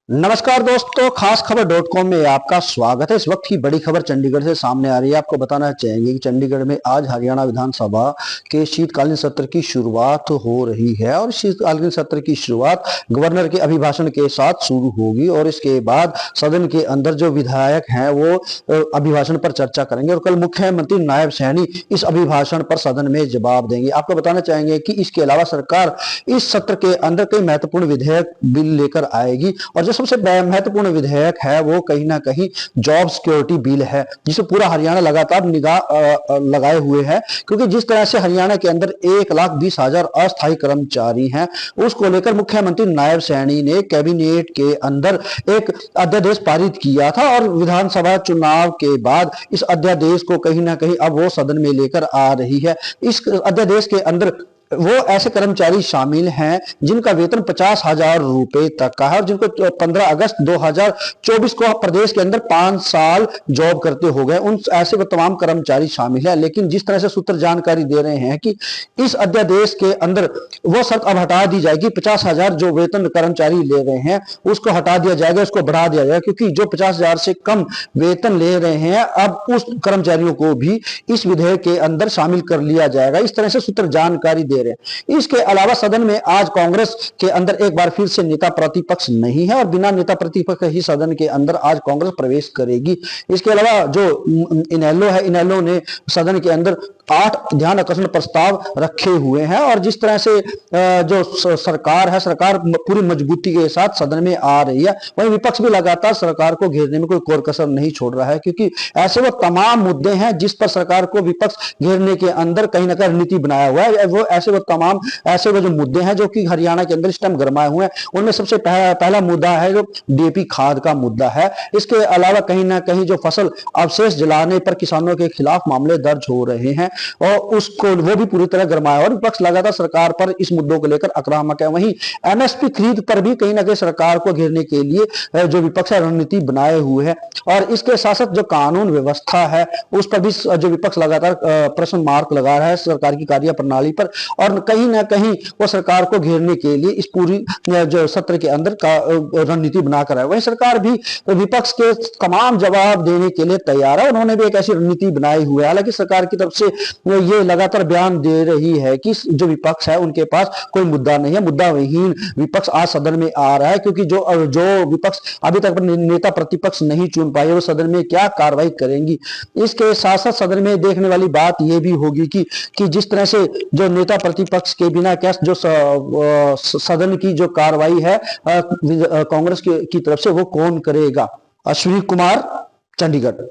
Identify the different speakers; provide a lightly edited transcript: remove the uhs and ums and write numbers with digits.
Speaker 1: नमस्कार दोस्तों, खास खबर .com में आपका स्वागत है। इस वक्त की बड़ी खबर चंडीगढ़ से सामने आ रही है। आपको बताना चाहेंगे कि चंडीगढ़ में आज हरियाणा विधानसभा के शीतकालीन सत्र की शुरुआत हो रही है और शीतकालीन सत्र की शुरुआत गवर्नर के अभिभाषण के साथ शुरू होगी और इसके बाद सदन के अंदर जो विधायक हैं वो अभिभाषण पर चर्चा करेंगे और कल मुख्यमंत्री नायब सैनी इस अभिभाषण पर सदन में जवाब देंगे। आपको बताना चाहेंगे कि इसके अलावा सरकार इस सत्र के अंदर कई महत्वपूर्ण विधेयक बिल लेकर आएगी और जो सबसे महत्वपूर्ण विधेयक है वो कहीं ना कहीं जॉब सिक्योरिटी बिल है, जिसे पूरा हरियाणा लगातार निगाह लगाए हुए है, क्योंकि जिस तरह से हरियाणा के अंदर 1,20,000 अस्थायी कर्मचारी हैं, उसको लेकर मुख्यमंत्री नायब सैनी ने कैबिनेट के अंदर एक अध्यादेश पारित किया था और विधानसभा चुनाव के बाद इस अध्यादेश को कहीं ना कहीं अब वो सदन में लेकर आ रही है। इस अध्यादेश के अंदर वो ऐसे कर्मचारी शामिल हैं जिनका वेतन 50,000 रुपए तक का है और जिनको 15 अगस्त 2024 को प्रदेश के अंदर 5 साल जॉब करते हो गए, उन ऐसे वो तमाम कर्मचारी शामिल हैं। लेकिन जिस तरह से सूत्र जानकारी दे रहे हैं कि इस अध्यादेश के अंदर वो शर्त अब हटा दी जाएगी, 50,000 जो वेतन कर्मचारी ले रहे हैं उसको हटा दिया जाएगा, उसको बढ़ा दिया जाएगा, क्योंकि जो 50,000 से कम वेतन ले रहे हैं अब उस कर्मचारियों को भी इस विधेयक के अंदर शामिल कर लिया जाएगा। इस तरह से सूत्र जानकारी दे रहे हैं। इसके अलावा सदन में आज कांग्रेस के अंदर एक बार फिर से नेता प्रतिपक्ष नहीं है और बिना नेता प्रतिपक्ष ही सदन के अंदर आज कांग्रेस प्रवेश करेगी। इसके अलावा जो इनेलो है, इनेलो ने सदन के अंदर 8 ध्यान आकर्षण प्रस्ताव रखे हुए हैं और जिस तरह से जो सरकार है, सरकार पूरी मजबूती के साथ सदन में आ रही है, वहीं विपक्ष भी लगातार सरकार को घेरने में कोई कोर कसर नहीं छोड़ रहा है, क्योंकि ऐसे वो तमाम मुद्दे हैं जिस पर सरकार को विपक्ष घेरने के अंदर कहीं ना कहीं रणनीति बनाया हुआ है। वो तमाम ऐसे वो जो मुद्दे हैं जो कि हरियाणा के अंदर इस टाइम गरमाए हुए हैं, उनमें सबसे पहला मुद्दा है जो डीएपी खाद का मुद्दा है। इसके अलावा कहीं ना कहीं जो फसल अवशेष जलाने पर किसानों के खिलाफ मामले दर्ज हो रहे हैं और उसको वो भी पूरी तरह गरमाया और विपक्ष लगातार सरकार पर इस मुद्दों को लेकर आक्रामक है। वहीं एमएसपी खरीद पर भी कहीं ना कहीं सरकार को घेरने के लिए जो विपक्ष है रणनीति बनाए हुए है और इसके साथ साथ जो कानून व्यवस्था है उस पर भी जो विपक्ष लगातार प्रश्न मार्क लगा रहा है सरकार की कार्य प्रणाली पर और कहीं ना कहीं वो सरकार को घेरने के लिए इस पूरी जो सत्र के अंदर रणनीति बनाकर है। वही सरकार भी विपक्ष के तमाम जवाब देने के लिए तैयार है। उन्होंने भी एक ऐसी रणनीति बनाई हुई है। हालांकि सरकार की तरफ से ये लगातार बयान दे रही है कि जो विपक्ष है उनके पास कोई मुद्दा नहीं है, मुद्दा विहीन विपक्ष आज सदन में आ रहा है, क्योंकि जो विपक्ष अभी तक नेता प्रतिपक्ष नहीं चुन पाए वो सदन में क्या कार्रवाई करेंगी। इसके साथ साथ सदन में देखने वाली बात यह भी होगी कि जिस तरह से जो नेता प्रतिपक्ष के बिना क्या जो सदन की जो कार्रवाई है कांग्रेस की तरफ से वो कौन करेगा। अश्विनी कुमार, चंडीगढ़।